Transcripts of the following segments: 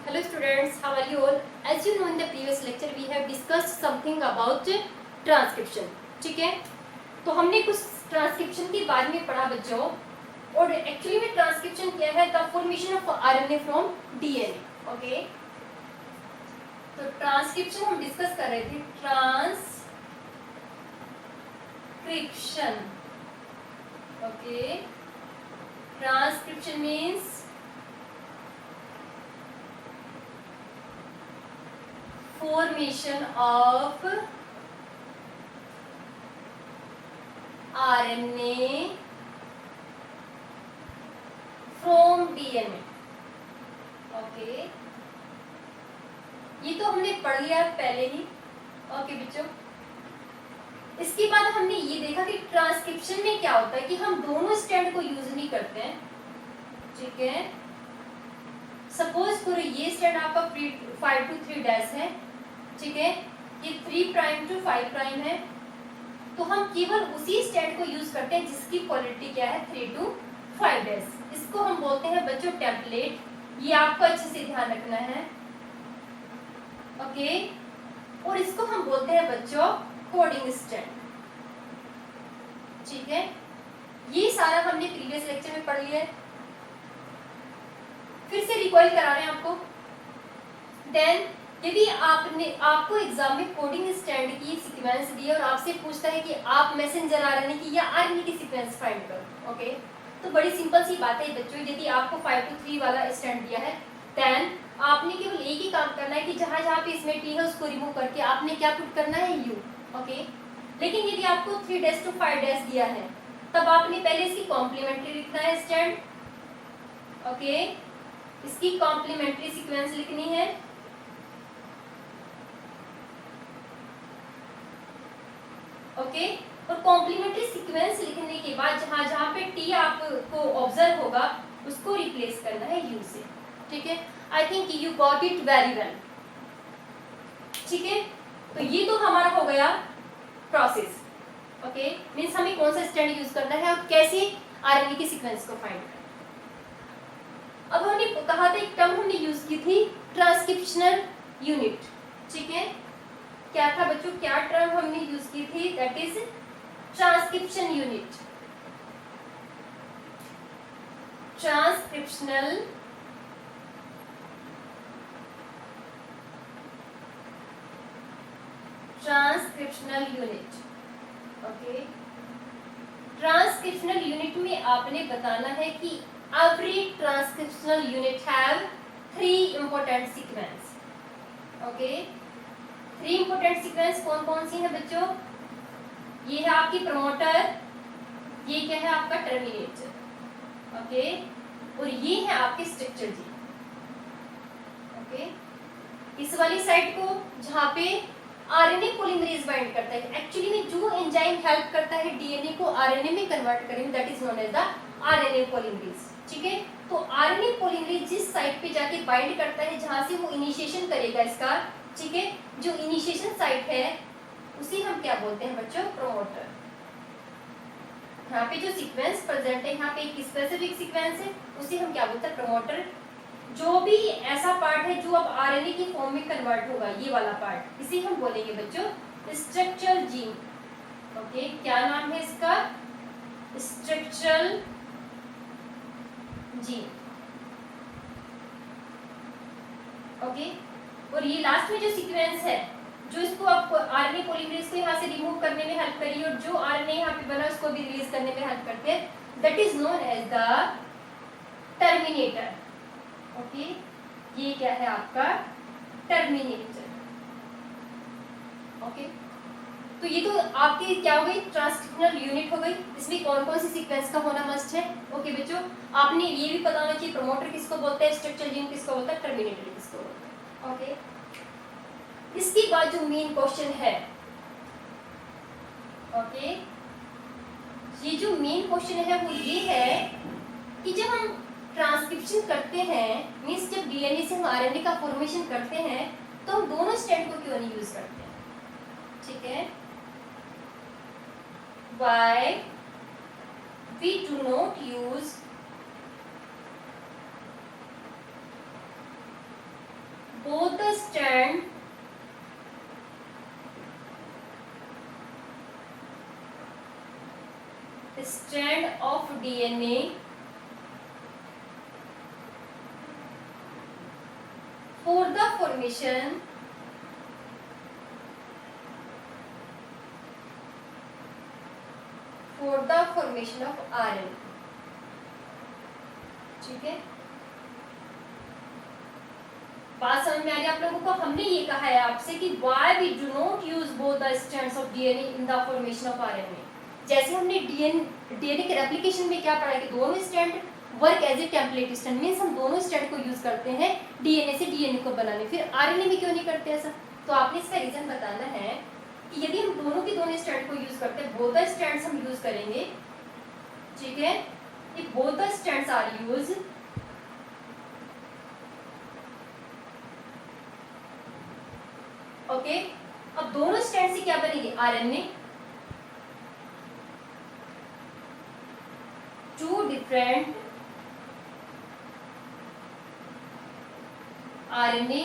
Hello students, how are you all? As you know, in the previous lecture we have discussed something about transcription. ठीक है, तो हमने कुछ transcription के बारे में पढ़ा बच्चों, और एक्चुअली में ट्रांसक्रिप्शन क्या है? The formation of RNA from DNA. Okay, तो ट्रांसक्रिप्शन हम डिस्कस कर रहे थे. Transcription, okay, transcription means formation of RNA from DNA. Okay, ये तो हमने पढ़ लिया पहले ही. ओके बच्चों, इसके बाद हमने ये देखा कि ट्रांसक्रिप्शन में क्या होता है कि हम दोनों स्टैंड को यूज नहीं करते हैं. ठीक है, सपोज करो ये स्टैंड आपका 5 to 3 डैश है. ठीक है, ये 3 प्राइम टू 5 प्राइम है, तो हम केवल उसी स्टैंड को यूज करते हैं जिसकी पोलैरिटी क्या है 3 to 5 डैश. इसको हम बोलते हैं बच्चों टेम्पलेट. ये आपको अच्छे से ध्यान रखना है. ओके, और इसको हम बोलते हैं बच्चों कोडिंग स्टैंड. ठीक है, ये सारा हमने प्रीवियस लेक्चर में पढ़ लिया है. फिर से रिकॉइल करा रहे हैं आपको. देन यदि आपको एग्जाम में कोडिंग स्टैंड की सीक्वेंस दी और आपसे पूछता है कि आप मैसेंजर आरएनए की या आरएनए की सीक्वेंस फाइंड करो. ओके, तो बड़ी सिंपल सी बात है बच्चों. यदि आपको 5 to 3 वाला स्टैंड दिया है, देन आपने केवल एक ही काम करना है कि जहां जहां पे इसमें टी है उसको रिमूव करके आपने क्या पुट करना है यू. ओके, लेकिन यदि आपको 3 डैश to 5 डैश दिया है, तब आपने पहले इसकी कॉम्प्लीमेंट्री लिखना है स्टैंड. ओके, इसकी कॉम्प्लीमेंट्री सीक्वेंस लिखनी है. ओके, और कॉम्प्लीमेंट्री सीक्वेंस लिखने के बाद जहां जहां पे टी आपको ऑब्जर्व होगा उसको रिप्लेस करना है यू से. ठीक है, I think you got it very well. ठीक है, तो ये तो हमारा हो गया प्रोसेस. ओके, मींस हमें कौन सा स्टैंड यूज करना है और कैसे आरएनए की सीक्वेंस को फाइंड करना. अब हमने कहा था एक टर्म हमने यूज की थी ट्रांसक्रिप्शनल यूनिट. ठीक है, क्या था बच्चों, क्या टर्म हमने यूज की थी? That is transcription unit. Transcriptional unit. Okay, transcriptional unit में आपने बताना है कि every transcriptional unit have 3 important sequence. Okay, 3 important sequence कौन कौन सी है बच्चों? ये है आपकी प्रमोटर, ये क्या है आपका टर्मिनेटर. ओके, और ये है आपके स्ट्रक्चर जी. ओके, इस वाली साइड को जहां पे आरएनए पॉलीमरेज बाइंड करता है, एक्चुअली में जो एंजाइम हेल्प करता है डीएनए को आरएनए में कन्वर्ट करने में, that is known as the RNA polymerase. ठीक है, तो आरएनए पॉलीमरेज जिस साइट पे जाके बाइंड करता है जहां से वो इनिशिएशन करेगा इसका. ठीक है, जो इनिशिएशन साइट है उसी हम क्या बोलते हैं बच्चों? प्रमोटर. यहाँ पे जो सीक्वेंस प्रेजेंट है, यहाँ पे एक स्पेसिफिक सीक्वेंस है, उसी हम क्या बोलते हैं? प्रमोटर. जो भी ऐसा पार्ट है जो अब आरएनए की फॉर्म में कन्वर्ट होगा, ये वाला पार्ट, इसी हम बोलेंगे बच्चों स्ट्रक्चरल जीन. ओके, क्या नाम है इसका? Structural gene. ओके, और ये लास्ट में जो सीक्वेंस है जो इसको आपको आरएनए पॉलीमरेज को यहाँ से रिमूव करने में हेल्प करी और जो आरएनए यहाँ पे बना उसको भी रिलीज करने में हेल्प करते हैं, that is known as the terminator. Okay, ये क्या है आपका? टर्मिनेटर. ओके, तो ये तो आपकी क्या हो गई? ट्रांसक्रिप्शनल यूनिट हो गई. इसमें कौन कौन सी सीक्वेंस का होना मस्ट है? ओके बच्चों, आपने ये भी पता होना चाहिए प्रमोटर किसको बोलते हैं, स्ट्रक्चरल जीन किसको बोलता है, टर्मिनेटर किसको बोलता है. ओके, इसके बाद जो मेन क्वेश्चन है, ओके, ये जो मेन क्वेश्चन है वो ये है कि जब हम ट्रांसक्रिप्शन करते हैं, मींस जब डीएनए से हम आरएनए का फॉर्मेशन करते हैं, तो हम दोनों स्टैंड को क्यों नहीं यूज करते हैं? ठीक है, why we do not use both the strand of DNA for the formation of RNA. ठीक है, बात समझ में आ रही है आप लोगों को? हमने ये कहा है आपसे कि why we do not use both the strands of DNA in the formation of RNA. जैसे हमने डीएनए के रेप्लिकेशन में क्या पढ़ा है कि दोनों strand work as a template strand, means हम दोनों स्ट्रैंड को यूज करते हैं डीएनए से डीएनए को बनाने, फिर आरएनए में क्यों नहीं करते ऐसा? तो आपने इसका रीजन बताना है कि यदि हम दोनों स्ट्रैंड को यूज करते हैं, बोथ द स्ट्रैंड्स हम यूज करेंगे, ठीक है, if both the strands are use, okay, अब दोनों स्ट्रैंड से क्या बनेगी? RNA, two different RNA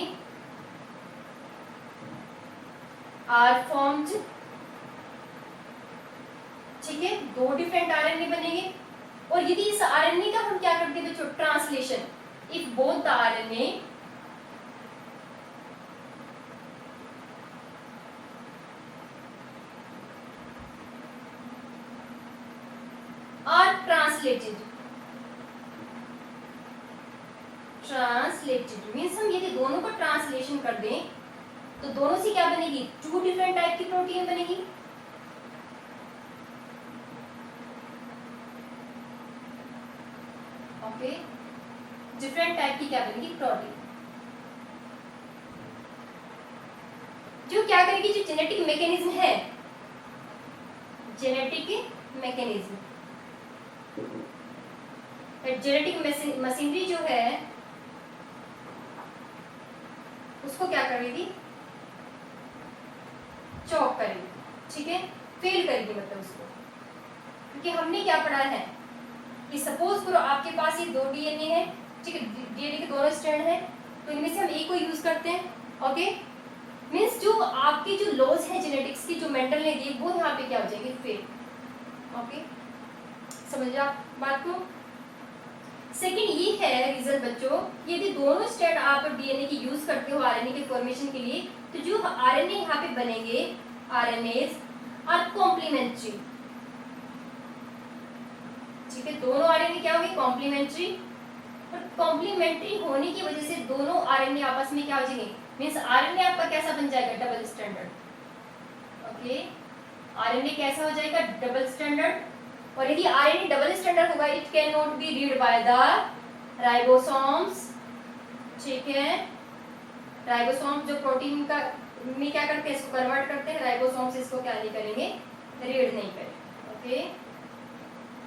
are formed, ठीक है, दो डिफरेंट आरएनए बनेंगे। और यदि इस आरएनए का हम क्या करते हैं बच्चों? Translation, if both the RNA are translated means हम यदि दोनों को ट्रांसलेशन कर दें तो दोनों से क्या बनेगी? टू डिफरेंट टाइप की प्रोटीन बनेगी, ओके, डिफरेंट टाइप की क्या बनेगी? प्रोटीन, जो क्या करेगी? जो जेनेटिक मैकेनिज्म है, जेनेटिक मैकेनिज्म, जेनेटिक मशीनरी जो है उसको क्या करेगी? चॉक करेगी, ठीक है, फेल करेगी, मतलब उसको। क्योंकि हमने क्या पढ़ा है कि सपोज करो आपके पास ये दो डीएनए है, ठीक है, डीएनए के दोनों स्ट्रैंड है, तो इनमें से हम एक को यूज करते हैं, ओके, मींस जो आपकी जो लॉज है जेनेटिक्स की, जो मेंडल ने दी, वो यहाँ पे क्या हो जाएंगे? फेल, ओके, समझ आप बात को? सेकंड ये है रीजन बच्चों, यदि दोनों स्ट्रैंड आप डीएनए की यूज करते हो आरएनए के फॉर्मेशन के लिए, तो जो आरएनए यहाँ पे बनेंगे, आरएनएस आर कॉम्प्लीमेंट्री, ठीक है, दोनों आरएनए क्या होंगे? कॉम्प्लीमेंट्री, और कॉम्प्लीमेंट्री होने की वजह से दोनों आरएनए आपस में क्या हो जाएंगे? मींस आरएनए आपका कैसा बन जाएगा? डबल स्टैंडर्ड, ओके, आरएनए कैसा हो जाएगा? Double standard. और यदि आरएनए डबल स्टैंडर्ड होगा, it can not be read by the ribosomes, ठीक है, राइबोसोम्स जो प्रोटीन का में क्या करते हैं? इसको कन्वर्ट करते हैं, राइबोसोम्स इसको क्या नहीं करेंगे? रीड नहीं करेंगे, ओके,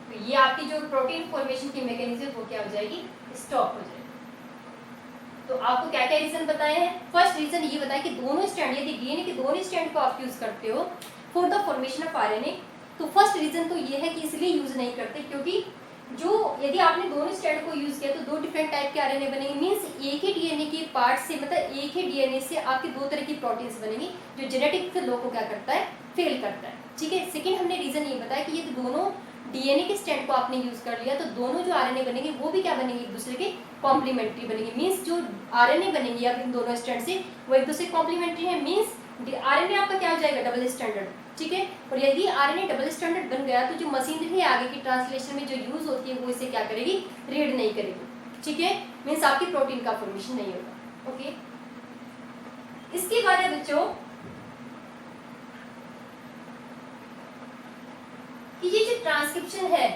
तो ये आपकी जो प्रोटीन फॉर्मेशन की मैकेनिज्म वो क्या हो जाएगी? स्टॉप हो जाएगी। तो आपको क्या क्या रीजन बताए हैं? फर्स्ट रीजन ये बताया कि दोनों स्ट्रैंड, यदि डीएनए के दोनों स्ट्रैंड को आप यूज करते हो for the formation of RNA, तो फर्स्ट रीजन तो ये है कि इसलिए यूज नहीं करते क्योंकि जो यदि आपने दोनों स्ट्रैंड को यूज किया तो दो डिफरेंट टाइप के आरएनए बनेंगे, मींस एक ही डीएनए के पार्ट से, मतलब एक ही डीएनए से आपके दो तरह की प्रोटीन्स बनेंगी, जो जेनेटिक लॉ को क्या करता है? फेल करता है, ठीक है। सेकंड हमने रीजन ये बताया कि ये दोनों डीएनए के स्ट्रैंड को आपने यूज कर लिया तो दोनों जो आरएनए बनेंगे वो भी क्या बनेंगे? एक दूसरे के कॉम्प्लीमेंट्री बनेंगे, मींस जो आरएनए बनेंगे अब इन दोनों स्ट्रैंड से वो एक दूसरे कॉम्प्लीमेंट्री है, मींस आरएनए आपका क्या हो जाएगा? डबल स्टैंडर्ड, ठीक है। और यदि आरएनए डबल स्टैंडर्ड बन गया तो जो मशीनरी है आगे की ट्रांसलेशन में जो यूज होती है वो इसे क्या करेगी? रीड नहीं करेगी, ठीक है, मींस आपकी प्रोटीन का फॉर्मेशन नहीं होगा, ओके। इसके बाद है बच्चों कि ये जो ट्रांसक्रिप्शन है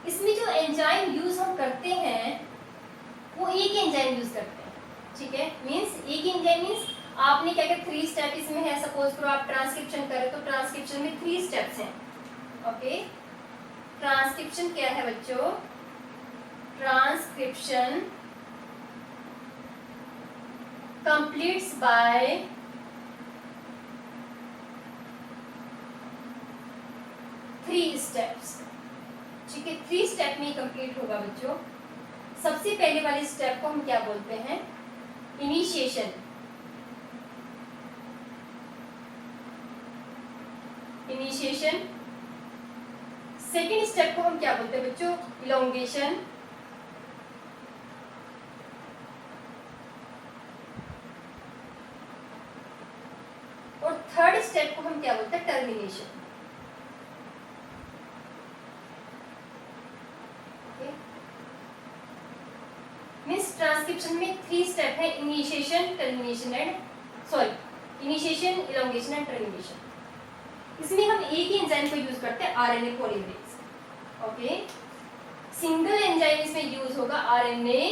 इसमें जो एंजाइम यूज हम करते हैं वो एक एंजाइम यूज करते हैं, ठीक है, मींस एक एंजाइम मींस आपने क्या क्या 3 स्टेप इसमें है, सपोज करो आप ट्रांसक्रिप्शन करें तो ट्रांसक्रिप्शन में 3 स्टेप्स हैं, ओके। ट्रांसक्रिप्शन क्या है बच्चों? Transcription completes by three steps, ठीक है, 3 स्टेप में कंप्लीट होगा बच्चों। सबसे पहले वाले स्टेप को हम क्या बोलते हैं? इनिशिएशन। इनिशिएशन। सेकेंड स्टेप को हम क्या बोलते हैं बच्चों? इलोंगेशन। और थर्ड स्टेप को हम क्या बोलते हैं? टर्मिनेशन। मीन्स ट्रांसक्रिप्शन में 3 स्टेप है, initiation, termination and initiation, elongation and termination. इसमें हम एक ही एंजाइम को यूज करते हैं, RNA polymerase. Okay, single enzyme इसमें यूज होगा, आरएनए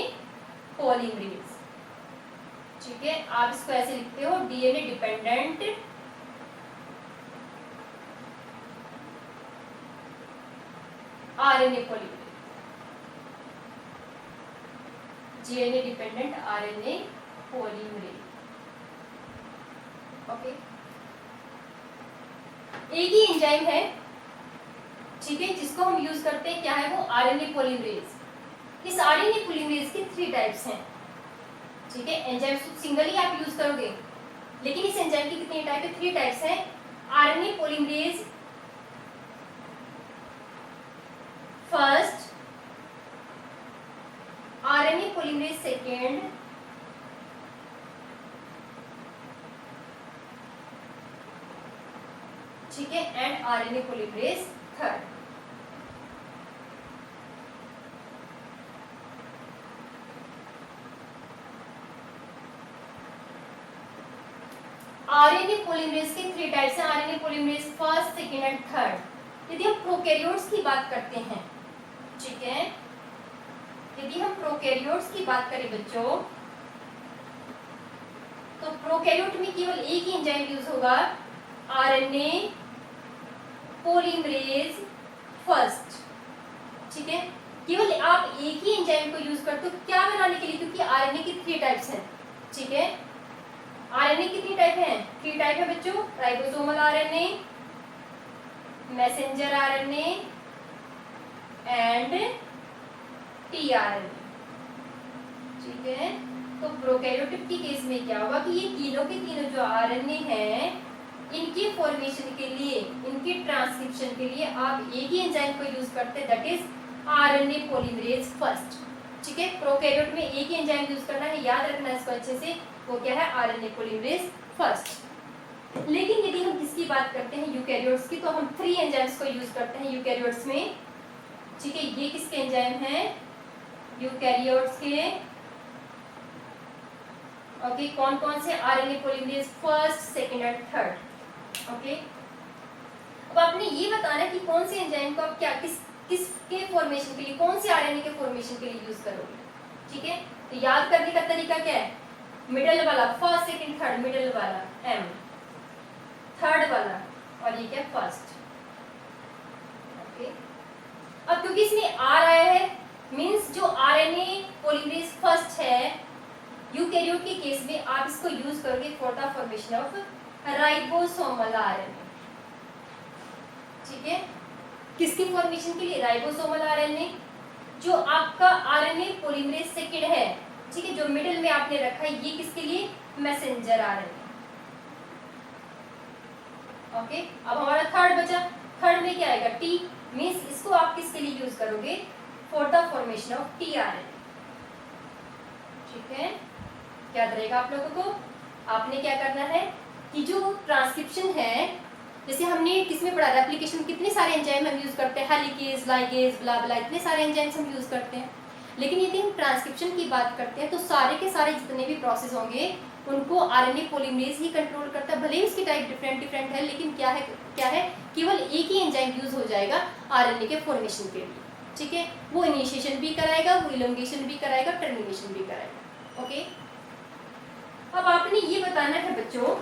पॉलीमरेज। ठीक है, आप इसको ऐसे लिखते हो, DNA dependent RNA polymerase, DNA dependent RNA polymerase. Okay, एक ही एंजाइम है, ठीक है, जिसको हम यूज करते हैं, क्या है वो? RNA polymerase. इस आरएनए पॉलीमरेज के 3 टाइप्स हैं। ठीक है, एंजाइम सिंगल ही आप यूज करोगे, लेकिन इस एंजाइम की कितनी टाइप है? 3 टाइप्स हैं। RNA polymerase first, RNA polymerase second, ठीक है, and RNA polymerase third. RNA polymerase के 3 टाइप्स हैं, RNA polymerase first, second and third. यदि हम प्रोकैरियोट्स की बात करते हैं, ठीक है, यदि हम प्रोकैरियोट्स की बात करें बच्चों, तो प्रोकैरियोट में केवल एक ही एंजाइम यूज होगा, आरएनए पॉलीमरेज फर्स्ट। ठीक है, केवल आप एक ही एंजाइम को यूज करते हो, क्या बनाने के लिए? क्योंकि आरएनए की 3 टाइप्स हैं। ठीक है, आरएनए कितनी टाइप है? 3 टाइप है बच्चों, ribosomal RNA, messenger RNA and tRNA. ठीक है, तो प्रोकैरियोटिक के केस में क्या होगा कि ये तीनों के तीनों जो आरएनए हैं, इनके फॉर्मेशन के लिए, इनके ट्रांसक्रिप्शन के लिए आप एक ही एंजाइम को यूज करते हैं, that is RNA polymerase first. ठीक है, प्रोकैरियोट में एक ही एंजाइम यूज करना है, याद रखना इसको अच्छे से, वो क्या है? RNA polymerase first. लेकिन यदि हम किसकी बात करते हैं? यूकैरियोट्स की, तो हम 3 एंजाइम्स को यूज करते हैं यूकैरियोट्स में। ठीक है, ये किसके एंजाइम हैं? यूकैरियोट्स के। ओके, कौन कौन से? RNA polymerase first, second and third. Okay, अब आपने ये बताना है कि कौन से एंजाइम को आप क्या किसके फॉर्मेशन के लिए, कौन से आरएनए के फॉर्मेशन के लिए यूज करोगे। ठीक है, तो याद करने का तरीका क्या है? मिडल वाला, फर्स्ट सेकंड थर्ड, मिडल वाला एम, थर्ड वाला, और ये क्या? फर्स्ट। ओके, अब क्योंकि इसमें आर आया है, मींस जो आरएनए पॉलीमरेज फर्स्ट है यूकैरियोट के केस में, आप इसको यूज करोगे for the formation of ribosomal RNA. ठीक है, किसकी फॉर्मेशन के लिए? राइबोसोमल आरएनए, जो आपका आरएनए पॉलीमरेज सेकेंड है। ठीक है, जो मिडिल में आपने रखा है, ये किसके लिए? Messenger RNA. ओके, अब हमारा थर्ड बचा, थर्ड में क्या आएगा? टी, मींस इसको आप किसके लिए यूज करोगे? For the formation of tRNA. ठीक है, याद रहेगा आप लोगों को। आपने क्या करना है कि जो ट्रांसक्रिप्शन है, जैसे हमने किसमें पढ़ा, रेप्लिकेशन, कितने सारे एंजाइम हम यूज करते हैं, हेलिकेज, लाइगेज, ब्ला ब्ला, इतने सारे एंजाइम्स हम यूज करते हैं। लेकिन यदि हम ट्रांसक्रिप्शन की बात करते हैं, तो सारे के सारे जितने भी प्रोसेस होंगे, उनको आरएनए पॉलीमरेज ही कंट्रोल करता है। भले ही उसकी टाइप डिफरेंट डिफरेंट है, लेकिन क्या है, केवल एक ही एंजाइम यूज हो जाएगा आरएनए के फॉर्मेशन के लिए। ठीक है, वो इनिशिएशन भी कराएगा, वो इलोंगेशन भी कराएगा, टर्मिनेशन भी कराएगा। ओके, अब आपने ये बताना है बच्चों,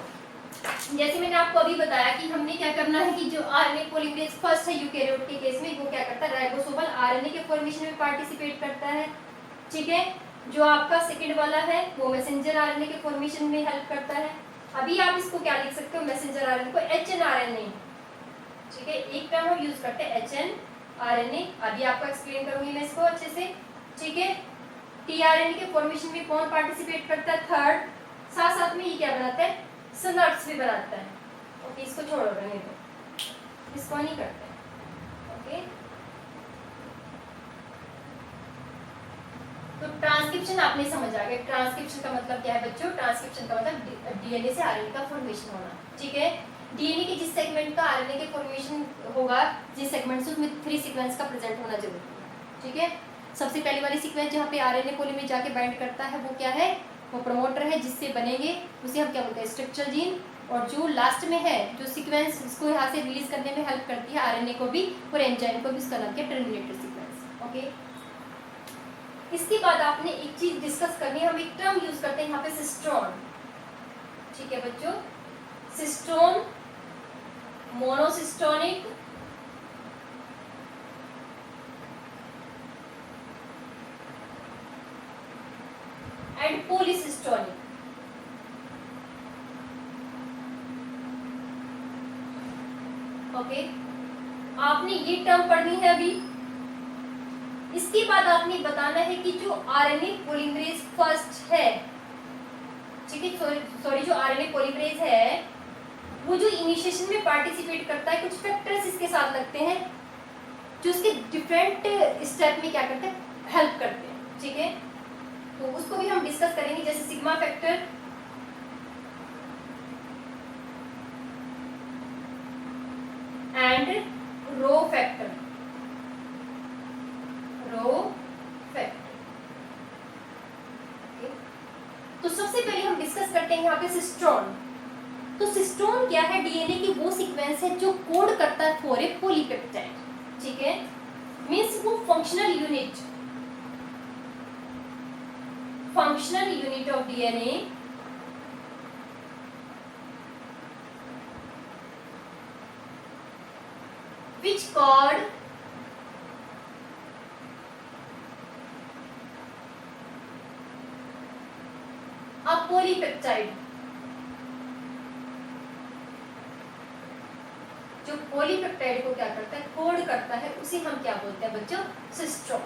जैसे मैंने आपको अभी बताया कि हमने क्या करना है कि जो आरएनए पॉलीमरेज फर्स्ट है यूकैरियोट के केस में, वो क्या करता है? राइबोसोमल आरएनए के फॉर्मेशन में पार्टिसिपेट करता है। ठीक है, जो आपका सेकंड वाला है, वो मैसेंजर आरएनए के फॉर्मेशन में हेल्प करता है। अभी आप इसको क्या लिख सकते हो? मैसेंजर आरएनए को एचएनआरएनए। ठीक है, एक टर्म हम यूज करते हैं एचएनआरएनए, अभी आपको एक्सप्लेन करूंगी मैं इसको अच्छे से। ठीक है, टीआरएनए के फॉर्मेशन में कौन पार्टिसिपेट करता है? थर्ड। साथ साथ में ये क्या बनाता है? सिनर्ट्स भी बनाता है। ओके, इसको छोड़ो, रहने दो, इसको नहीं करते। ओके, तो ट्रांसक्रिप्शन आपने समझ आ गया। ट्रांसक्रिप्शन का मतलब क्या है बच्चों? ट्रांसक्रिप्शन का मतलब डीएनए से आरएनए का फॉर्मेशन होना। ठीक है, डीएनए के जिस सेगमेंट का आरएनए के फॉर्मेशन होगा, जिस सेगमेंट से, उसमें 3 सीक्वेंस का प्रेजेंट होना जरूरी है। ठीक है, सबसे पहली वाली सीक्वेंस जहाँ पे आरएनए पॉलीमरेज में जाके बाइंड करता है वो क्या है? वो प्रमोटर है, जिससे बनेंगे उसे हम क्या बोलते हैं? Structure gene. और जो लास्ट में है, जो सीक्वेंस इसको यहाँ से रिलीज करने में हेल्प करती है आरएनए को भी और एंजाइम को भी, उसका नाम क्या? Terminator sequence. ओके, इसके बाद आपने एक चीज डिस्कस करनी है, हम एक टर्म यूज करते हैं यहाँ पे, सिस्ट्रॉन। ठीक है बच्चों, सिस्ट्रॉन, मोनोसिस्टोनिक, एंड पॉलीसिस्टोनिक। ओके, आपने ये टर्म पढ़नी है अभी। इसके बाद आपने बताना है कि जो आरएनए पॉलीमरेज फर्स्ट है, ठीक है, सॉरी, जो आरएनए पॉलीमरेज है वो जो इनिशिएशन में पार्टिसिपेट करता है, कुछ फैक्टर्स इसके साथ लगते हैं जो उसके डिफरेंट स्टेप में क्या करते हैं? हेल्प करते हैं। ठीक है, तो उसको भी हम डिस्कस करेंगे, जैसे sigma factor, and rho factor. Rho factor. तो सबसे पहले हम डिस्कस करते हैं यहाँ पे सिस्ट्रॉन। तो सिस्ट्रॉन क्या है? डीएनए की वो सीक्वेंस है जो कोड करता है फॉर ए पॉलीपेप्टाइड। ठीक है, मींस वो functional unit of DNA which code a polypeptide। जो पॉलीपेप्टाइड को क्या करता है? कोड करता है, उसे हम क्या बोलते हैं बच्चों? सिस्ट्रॉन।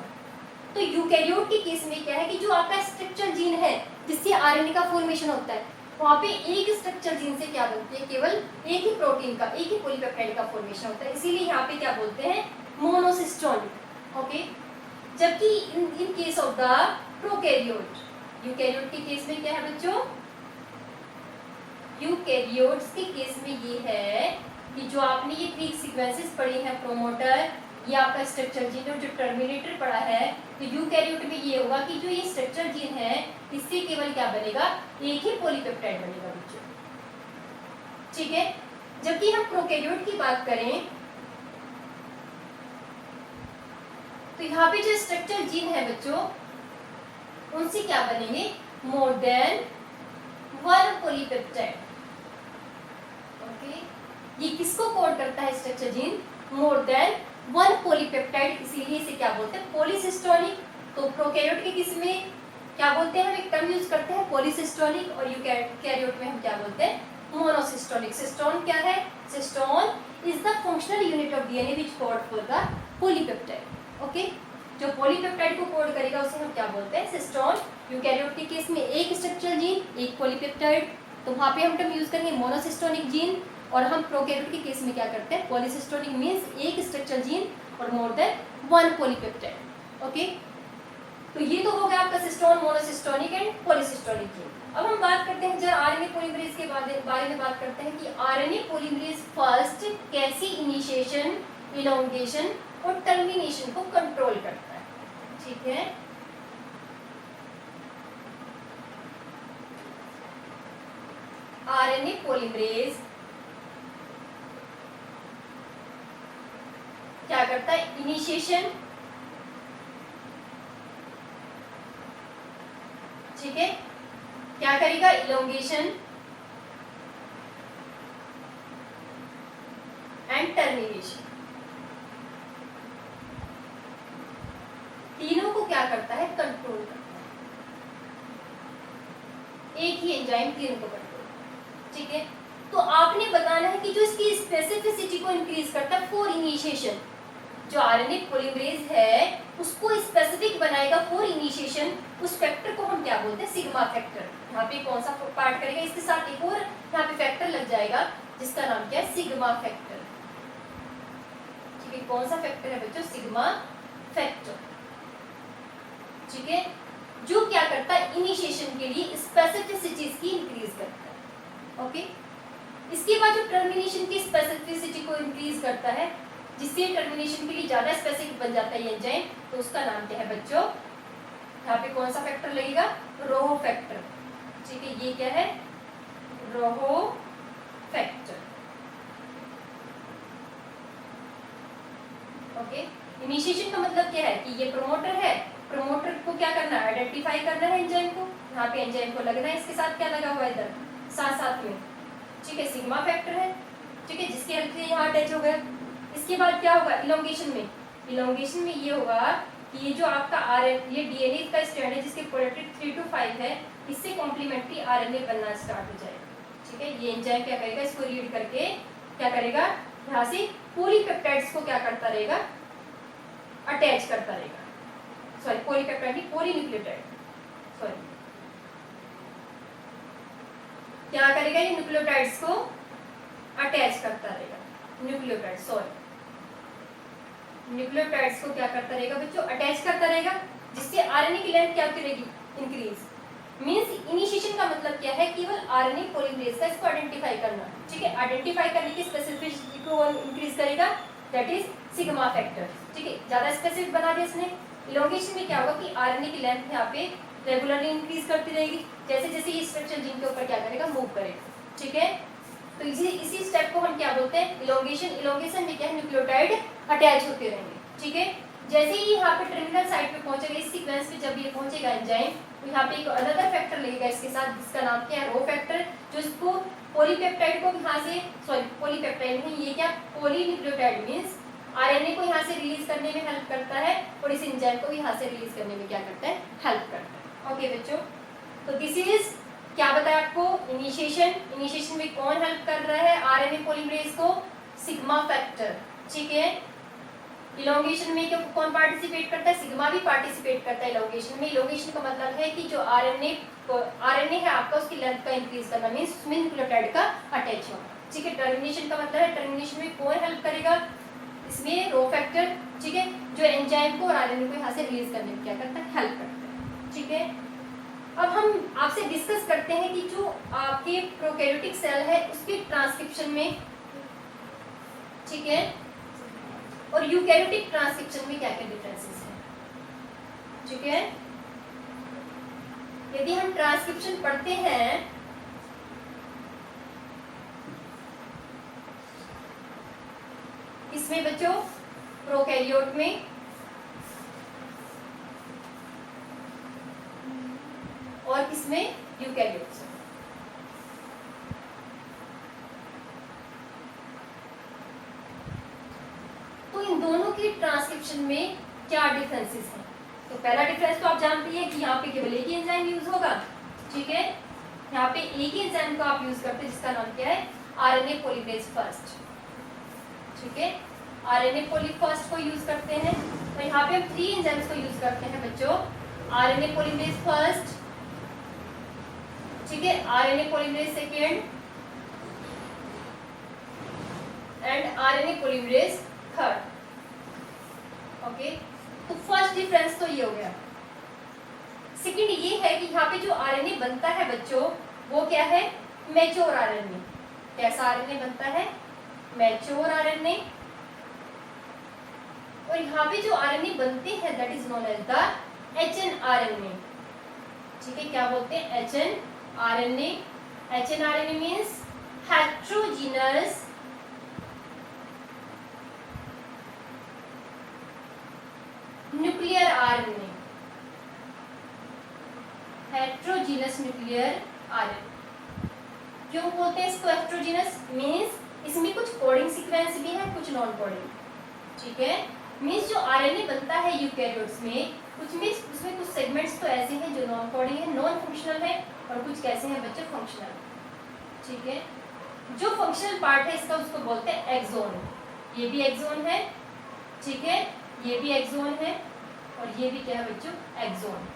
तो यूकैरियोट के केस में क्या है कि जो आपका स्ट्रक्चर जीन है जिससे आरएनए का फॉर्मेशन होता है, वहां पे एक स्ट्रक्चर जीन से क्या बनती है? केवल एक ही प्रोटीन का, एक ही पॉलीपेप्टाइड का फॉर्मेशन होता है, इसीलिए यहाँ पे क्या बोलते हैं? मोनोसिस्टोनिक। ओके, जबकि in case of the prokaryote, eukaryote के केस में क्या है बच्चों? यूकैरियोट्स के केस में ये है कि जो आपने ये 3 सीक्वेंसेस पढ़ी हैं, प्रोमोटर, ये आपका स्ट्रक्चर जीन और जो टर्मिनेटर पढ़ा है, तो यूकैरियोट में ये होगा कि जो ये स्ट्रक्चर जीन है इससे केवल क्या बनेगा? एक ही पॉलीपेप्टाइड बनेगा बच्चों। ठीक है, जबकि हम प्रोकैरियोट की बात करें तो यहाँ पे जो स्ट्रक्चर जीन है बच्चों, उनसे क्या बनेंगे? More than 1 polypeptide. ओके, ये किसको कोड करता है structure gene? More than 1 polypeptide, इसीलिए इसे क्या बोलते हैं? पॉलीसिस्टोनिक। तो प्रोकैरियोट के किस में क्या बोलते हैं? हम एक टर्म यूज करते हैं पॉलीसिस्टोनिक, और यूकैरियोट में हम क्या बोलते हैं? मोनोसिस्टोनिक। सिस्टोन क्या है? Cistron is the functional unit of DNA which code for the polypeptide. Okay, जो पॉलीपेप्टाइड को कोड करेगा उसे हम क्या बोलते हैं? सिस्टोन। यूकैरियोट के केस में एक स्ट्रक्चर जीन, एक पॉलीपेप्टाइड, तो वहां पे हम टर्म यूज करेंगे मोनोसिस्टोनिक जीन। और हम प्रोकैरियोट के केस में क्या करते हैं? पॉलीसिस्टोनिक मींस एक स्ट्रक्चर जीन और मोर देन 1 पॉलीपेप्टाइड। ओके, तो ये तो हो गया आपका सिस्टोन, मोनोसिस्टोनिक एंड पॉलीसिस्टोनिक जीन। अब हम बात करते हैं जरा आरएनए पॉलीमरेज के बारे में बात करते हैं कि आरएनए पॉलीमरेज फर्स्ट कैसी इनिशिएशन, इलोंगेशन और टर्मिनेशन को कंट्रोल करता है। ठीक है, आरएनए पॉलीमरेज क्या करता है? इनिशिएशन, ठीक है, क्या करेगा? Elongation and termination. तीनों को क्या करता है? कंट्रोल करता है। एक ही एंजाइम तीनों को कंट्रोल। ठीक है, तो आपने बताना है कि जो इसकी स्पेसिफिसिटी को इंक्रीज करता है फॉर इनिशिएशन, जो आरएनए पॉलीमरेज है उसको स्पेसिफिक बनाएगा फॉर इनिशिएशन, उस फैक्टर को हम क्या बोलते हैं, सिग्मा फैक्टर। यहाँ पे कौन सा पार्ट करेगा, इसके साथ एक और यहाँ पे फैक्टर लग जाएगा जिसका नाम क्या है, सिग्मा फैक्टर। ठीक है, कौन सा फैक्टर है बच्चों, सिग्मा फैक्टर। ठीक है, जो क्या करता है, इनिशिएशन के लिए स्पेसिफिसिटीज की इंक्रीज करता है। ओके, इसके बाद जो टर्मिनेशन की स्पेसिफिसिटी को इंक्रीज करता है, जिससे टर्मिनेशन के लिए ज्यादा स्पेसिफिक बन जाता है ये एंजाइम, तो उसका नाम क्या है बच्चों, यहाँ पे कौन सा फैक्टर लगेगा, रोहो फैक्टर। ठीक है, ये क्या है, रोहो फैक्टर। ओके, इनिशिएशन का मतलब क्या है कि ये प्रोमोटर है, प्रोमोटर को क्या करना है, आइडेंटिफाई करना है एंजाइम को, यहाँ पे एंजाइम को लगना है, इसके साथ क्या लगा हुआ है इधर साथ साथ में। ठीक है, सिग्मा फैक्टर है। ठीक है, जिसके हेल्प से यहाँ अटैच हो गया। इसके बाद क्या होगा, इलोंगेशन में, इलोंगेशन में ये होगा कि ये जो आपका आरएन, ये डीएनए का स्ट्रैंड है जिसके प्रोडक्टेड 3 to 5 है, इससे कॉम्प्लीमेंट्री आरएनए बनना स्टार्ट हो जाएगा। ठीक है, ये एंजाइम क्या करेगा, इसको रीड करके क्या करेगा, यहाँ से पॉलीपेप्टाइड्स को क्या करता रहेगा, अटैच करता रहेगा। सॉरी, पॉलीपेप्टाइड नहीं, पॉलीन्यूक्लियोटाइड, सॉरी, क्या करेगा, ये न्यूक्लियोटाइड्स को अटैच करता रहेगा, न्यूक्लियोटाइड, सॉरी, न्यूक्लियोटाइड्स को क्या करता रहेगा बच्चों, अटैच करता रहेगा, जिससे आरएनए की लेंथ क्या करेगी, इंक्रीज। मींस इनिशिएशन का मतलब क्या है, केवल आरएनए पॉलीमरेज का इसको आइडेंटिफाई करना। ठीक है, आइडेंटिफाई करने की स्पेसिफिसिटी को इंक्रीज करेगा, दैट इज सिग्मा फैक्टर। ठीक है, ज्यादा स्पेसिफिक बना दिया इसने। इलोंगेशन में क्या होगा कि आरएनए की लेंथ यहाँ पे रेगुलरली इंक्रीज करती रहेगी, जैसे जैसे ये स्ट्रक्चर जिनके ऊपर क्या करेगा, मूव करेगा। ठीक है, तो इसी स्टेप को हम क्या बोलते हैं, इलोंगेशन। इलोंगेशन में क्या है, न्यूक्लियोटाइड अटैच होते रहेंगे। ठीक है, जैसे ही यहाँ पे टर्मिनल साइट पे पहुंचेगा, इस सीक्वेंस पे जब ये पहुंचेगा एंजाइम, तो यहाँ पे एक अनदर फैक्टर लगेगा इसके साथ, जिसका नाम क्या है, रो फैक्टर, जो इसको पॉलीपेप्टाइड को यहाँ से, सॉरी पॉलीपेप्टाइड नहीं, ये क्या, पॉलीन्यूक्लियोटाइड मींस आरएनए को यहाँ से रिलीज करने में हेल्प करता है, और इस एंजाइम को भी यहाँ से रिलीज करने में क्या करता है, हेल्प करता है। ओके बच्चों, तो दिस इज क्या बताया आपको, इनिशिएशन। इनिशिएशन में कौन हेल्प कर रहा है आरएनए पॉलीमरेज को, सिग्मा फैक्टर। ठीक है, इलोंगेशन में कौन पार्टिसिपेट करता है, सिग्मा भी पार्टिसिपेट करता है इलोंगेशन में। इलोंगेशन का मतलब है कि जो आरएनए है आपका, उसकी लेंथ का इंक्रीज करना, मींस उसमें न्यूक्लियोटाइड का अटैच होना। ठीक है, टर्मिनेशन का मतलब है, टर्मिनेशन में कौन हेल्प करेगा, इसमें रो फैक्टर। ठीक है, जो एंजाइम को और आरएनए को यहाँ से रिलीज करने में क्या करता है, हेल्प करता है। ठीक है, अब हम आपसे डिस्कस करते हैं कि जो आपके प्रोकैरियोटिक सेल है उसके ट्रांसक्रिप्शन में, ठीक है, और यूकैरियोटिक ट्रांसक्रिप्शन में क्या क्या डिफरेंसेस हैं। ठीक है, यदि हम ट्रांसक्रिप्शन पढ़ते हैं इसमें बच्चों, प्रोकैरियोट में और किसमें, यूकैरियोट्स। तो इन दोनों की ट्रांसक्रिप्शन में क्या डिफरेंसेस हैं। तो पहला डिफरेंस तो आप जानते हैं कि यहाँ पे केवल एक ही एंजाइम यूज होगा। ठीक है, यहाँ पे एक ही एंजाइम को आप यूज करते हैं जिसका नाम क्या है, आरएनए पॉलीमरेज फर्स्ट। ठीक है, आरएनए पॉली फर्स्ट को यूज करते हैं। तो यहाँ पे हम 3 एंजाइम्स को यूज करते हैं बच्चों, आरएनए पॉलीमरेज फर्स्ट, ठीक है, RNA polymerase second and RNA polymerase third. Okay, तो फर्स्ट डिफरेंस तो ये हो गया। सेकंड ये है कि यहाँ पे जो आरएनए बनता है बच्चों, वो क्या है, मैच्योर आरएनए। कैसा आरएनए बनता है, मैच्योर आरएनए। और यहाँ पे जो आरएनए बनते हैं that is known as the hnRNA. ठीक है, क्या बोलते हैं, hnRNA. HnRNA means heterogeneous nuclear RNA. Heterogeneous nuclear RNA. क्यों बोलते हैं इसको हेट्रोजीनस, मींस इसमें कुछ कोडिंग सीक्वेंस भी है, कुछ नॉन कोडिंग। ठीक है, मींस जो आरएनए बनता है यूकैरियोट्स में, उसमें कुछ सेगमेंट्स तो ऐसे हैं जो नॉन कोडिंग है, नॉन फंक्शनल है, और कुछ कैसे हैं बच्चे, फंक्शनल। ठीक है, जो फंक्शनल पार्ट है इसका उसको बोलते हैं एक्सोन। ये भी एक्सोन है, ठीक है, ये भी एक्सोन है और ये भी क्या है बच्चों, एक्सोन।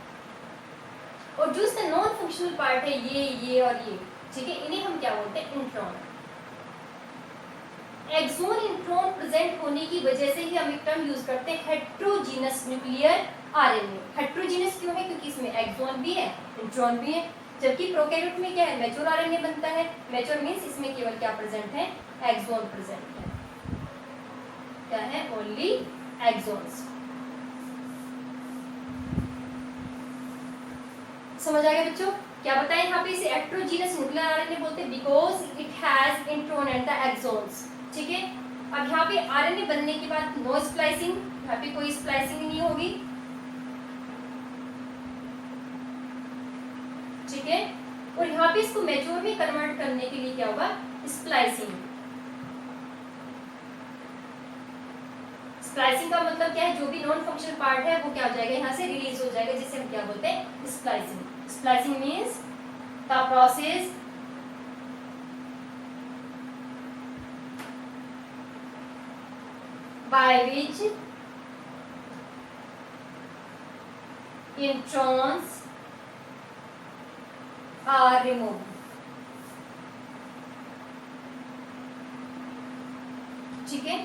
और जो इसका नॉन फंक्शनल पार्ट है ये और ये, ठीक है, इन्हें हम क्या बोलते हैं, इंट्रॉन। एक्सोन इंट्रॉन प्रेजेंट होने की वजह से ही हम एक टर्म यूज करते हैं हेट्रोजीनस न्यूक्लियर आरएनए। हेट्रोजीनस क्यों है, क्योंकि इसमें एक्सोन भी है, इंट्रॉन भी है, जबकि प्रोकैरियोट में क्या है, मैच्योर आरएनए बनता है। मैच्योर मींस इसमें केवल क्या प्रेजेंट है, एक्सोन प्रेजेंट है। क्या है, ओनली एक्सोन्स। समझ आ गया बच्चों? क्या बताएं यहाँ पे, इसे हेट्रोजीनस न्यूक्लियर आरएनए बोलते हैं because it has intron and the exons. ठीक है, अब यहाँ पे आरएनए बनने के बाद नो स्प्लाइसिंग, यहाँ पे कोई स्प्लाइसिंग नहीं होगी। ठीक है, और यहाँ पे इसको मैच्योर में कन्वर्ट करने के लिए क्या होगा, स्प्लाइसिंग। स्प्लाइसिंग का मतलब क्या है, जो भी नॉन फंक्शनल पार्ट है वो क्या हो जाएगा, यहाँ से रिलीज हो जाएगा, जिसे हम क्या बोलते हैं, splicing. Splicing means the process by which introns are removed। ठीक है,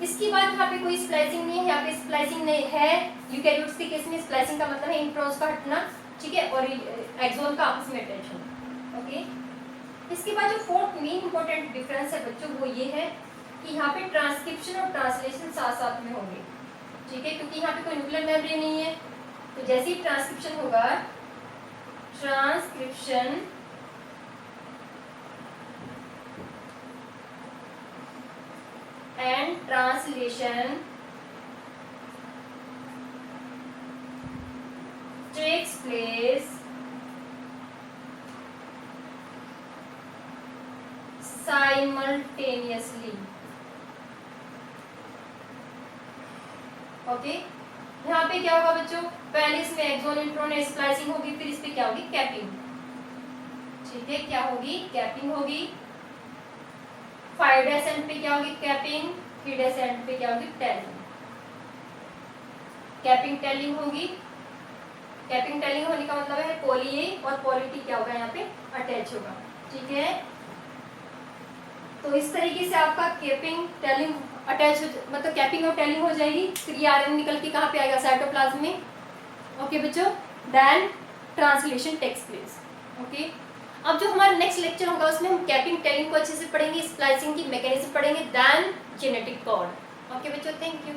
इसके बाद यहाँ पे कोई स्प्लाइसिंग नहीं है, यहाँ पे स्प्लाइसिंग नहीं है। यूकैरियोट्स के केस में स्प्लाइसिंग का मतलब है इंट्रॉन्स का हटना, ठीक है, और एक्सोन का आपस में अटैच होना। ओके, इसके बाद जो फोर्थ मेन इंपॉर्टेंट डिफरेंस है बच्चों, वो ये है कि यहाँ पे ट्रांसक्रिप्शन और ट्रांसलेशन साथ साथ में होंगे। ठीक है, क्योंकि यहाँ पे कोई न्यूक्लियर मेम्ब्रेन नहीं है, तो जैसे ही ट्रांसक्रिप्शन होगा, transcription and translation takes place simultaneously. Okay, यहाँ पे क्या होगा बच्चों, पहले इसमें एक्सोन इंट्रॉन स्प्लाइसिंग होगी, फिर इस पे क्या होगी, कैपिंग। ठीक है, क्या होगी, कैपिंग होगी। 5' एंड पे क्या होगी, कैपिंग। 3' एंड पे क्या होगी, टेलिंग। कैपिंग टेलिंग होगी। कैपिंग टेलिंग होने का मतलब है पॉली ए और पॉली टी क्या होगा, यहाँ पे अटैच होगा। ठीक है, तो इस तरीके से आपका कैपिंग टेलिंग अटैच मतलब कैपिंग और टेलिंग हो जाएगी। फिर ये आरएनए निकल के कहाँ पे आएगा, साइटोप्लाज्म में। ओके बच्चों, then translation takes place. Okay, अब जो हमारा नेक्स्ट लेक्चर होगा उसमें हम कैपिंग टेलिंग को अच्छे से पढ़ेंगे, स्प्लाइसिंग की मैकेनिज्म पढ़ेंगे, देन जेनेटिक कोड। ओके बच्चों, थैंक यू।